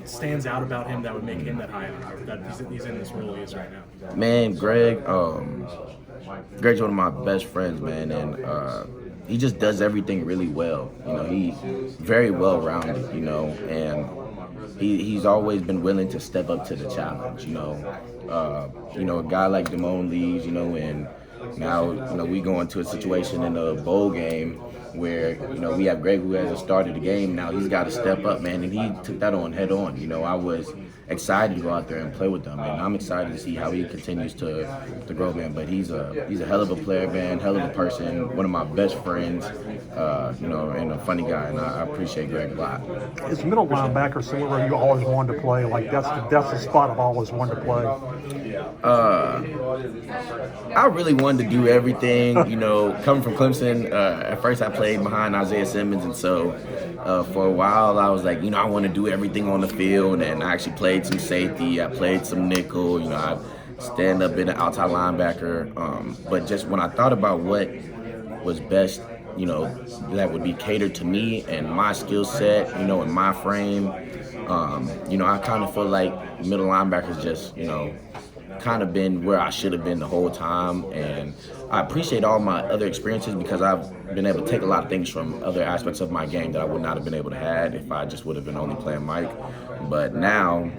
stands out about him that would make him that high honor, that he's in this role he is right now? Man, Greg's one of my best friends, man, and he just does everything really well. You know, he's very well rounded, you know, and he's always been willing to step up to the challenge, you know. A guy like Damone leaves, you know, and now, you know, we go into a situation in a bowl game where, you know, we have Greg who hasn't started the game. Now he's got to step up, man, and he took that on head on. You know, I was excited to go out there and play with them, and I'm excited to see how he continues to grow, man. But he's a hell of a player, man, hell of a person, one of my best friends, you know, and a funny guy, and I appreciate Greg a lot. Is middle linebacker somewhere where you always wanted to play? Like that's the spot I've always wanted to play. I really wanted to do everything, you know. Coming from Clemson, at first I played behind Isaiah Simmons, and so for a while I was like, you know, I want to do everything on the field, and I actually played some safety, I played some nickel, you know, I stand up in an outside linebacker, but just when I thought about what was best, you know, that would be catered to me and my skill set, you know, and my frame, you know, I kind of feel like middle linebackers just, you know, kind of been where I should have been the whole time, and I appreciate all my other experiences because I've been able to take a lot of things from other aspects of my game that I would not have been able to have if I just would have been only playing Mike. But now,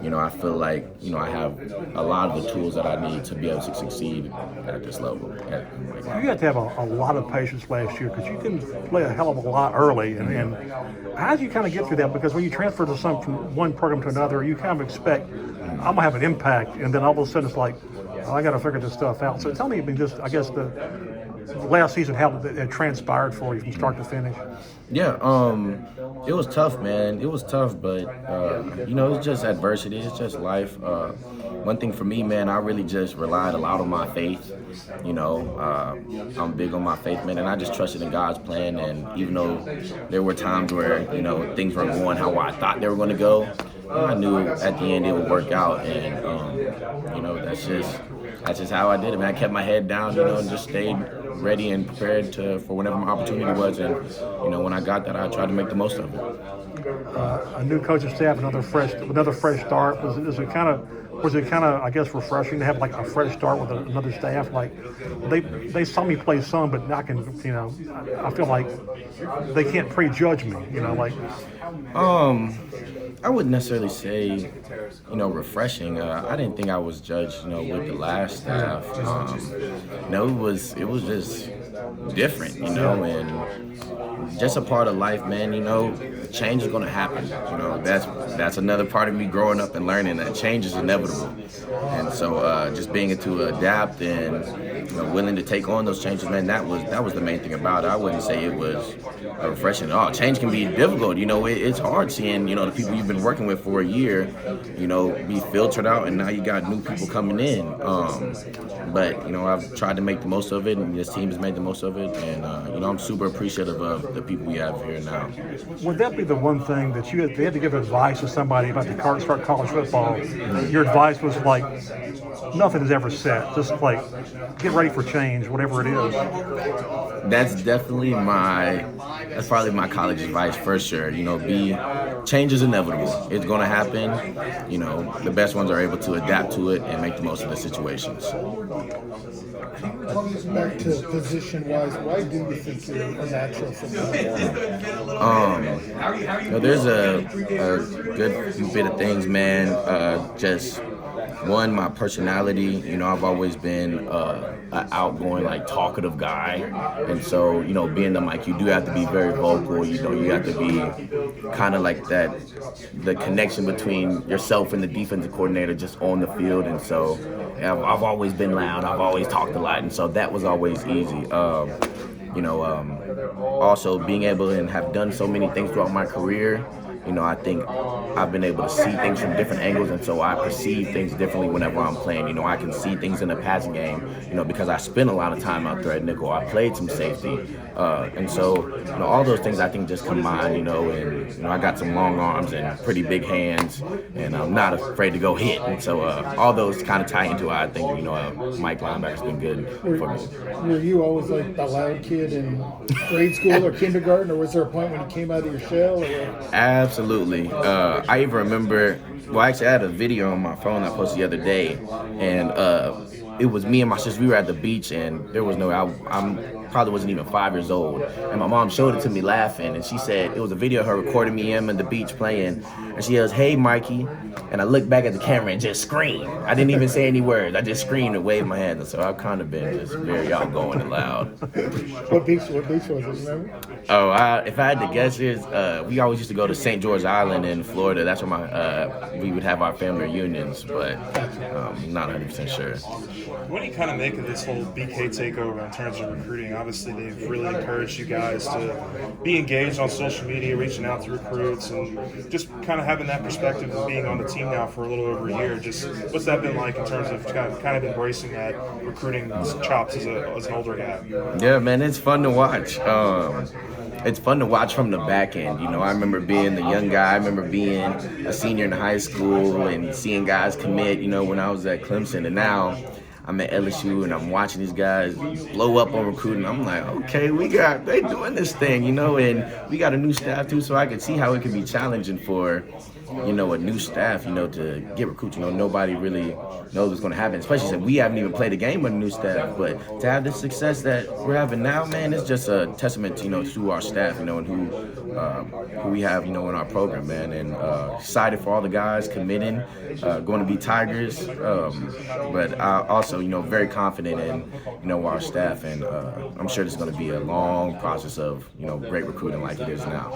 you know, I feel like, you know, I have a lot of the tools that I need to be able to succeed at this level. You had to have a lot of patience last year because you didn't play a hell of a lot early. And how did you kind of get through that? Because when you transfer from one program to another, you kind of expect, I'm going to have an impact. And then all of a sudden it's like, oh, I got to figure this stuff out. So tell me, just, I guess, the last season, how it transpired for you from start to finish. Yeah, it was tough, man. It was tough, but, you know, it's just adversity. It's just life. One thing for me, man, I really just relied a lot on my faith. You know, I'm big on my faith, man, and I just trusted in God's plan. And even though there were times where, you know, things weren't going how I thought they were going to go, I knew at the end it would work out. And, you know, that's just how I did it, man. I kept my head down, you know, and just stayed ready and prepared for whenever my opportunity was. And, you know, when I got that, I tried to make the most of it. A new coaching staff, another fresh start. Was it kind of, I guess, refreshing to have like a fresh start with another staff? Like they saw me play some, but I can, you know, I feel like they can't prejudge me, you know, like. I wouldn't necessarily say, you know, refreshing. I didn't think I was judged, you know, with the last staff. You know, it was just different, you know, and just a part of life, man. You know, change is going to happen. You know, that's another part of me growing up and learning that change is inevitable. And so just being able to adapt and, you know, willing to take on those changes, man, that was the main thing about it. I wouldn't say it was refreshing at all. Change can be difficult. You know, it's hard seeing, you know, the people you've been working with for a year, you know, be filtered out, and now you got new people coming in. But, you know, I've tried to make the most of it, and this team has made the most of it. And, you know, I'm super appreciative of the people we have here now. Would that be the one thing that they had to give advice to somebody about to start college football? Your advice was like, nothing is ever set. Just like, get ready for change, whatever it is. That's probably my college advice for sure. You know, change is inevitable. It's going to happen. You know, the best ones are able to adapt to it and make the most of the situations. Back to position-wise, why do you think you're a natural for you know, there's a good few bit of things, man. Just one, my personality. You know, I've always been an outgoing, like, talkative guy, and so, you know, being the mic, you do have to be very vocal. You know, you have to be kind of like the connection between yourself and the defensive coordinator just on the field. And so I've always been loud. I've always talked a lot, and so that was always easy. You know, also being able to and have done so many things throughout my career. You know, I think I've been able to see things from different angles, and so I perceive things differently whenever I'm playing. You know, I can see things in the passing game, you know, because I spent a lot of time out there at nickel. I played some safety. And so, all those things I think just combined, and I got some long arms and pretty big hands, and I'm not afraid to go hit. And so all those kind of tie into why I think, Mike linebacker's been good for me. Were you always like the loud kid in grade school or kindergarten, or was there a point when you came out of your shell? Or? Absolutely. I even remember, well, actually I had a video on my phone I posted the other day, and it was me and my sister. We were at the beach, and there was I'm probably wasn't even 5 years old, and my mom showed it to me laughing, and she said it was a video of her recording me at the beach playing, and she goes, "Hey, Mikey," and I looked back at the camera and just screamed. I didn't even say any words. I just screamed and waved my hands, and so I've kind of been just very outgoing and loud. What beach was it? Remember? Oh, if I had to guess, we always used to go to St. George Island in Florida. That's where we would have our family reunions, but I'm not 100% sure. What do you kind of make of this whole BK takeover in terms of recruiting? Obviously, they've really encouraged you guys to be engaged on social media, reaching out to recruits, and just kind of having that perspective of being on the team now for a little over a year. Just what's that been like in terms of kind of embracing that recruiting chops as an older guy? Yeah, man, it's fun to watch. It's fun to watch from the back end. I remember being the young guy. I remember being a senior in high school and seeing guys commit, when I was at Clemson. And now I'm at LSU and I'm watching these guys blow up on recruiting. I'm like, okay, they doing this thing, and we got a new staff too, so I can see how it can be challenging for, a new staff, to get recruits. Nobody really knows what's going to happen, especially since we haven't even played a game with a new staff. But to have the success that we're having now, man, it's just a testament to our staff, and who we have, in our program, man. And excited for all the guys committing, going to be Tigers. But I also, very confident in, our staff, and I'm sure this is going to be a long process of, great recruiting like it is now.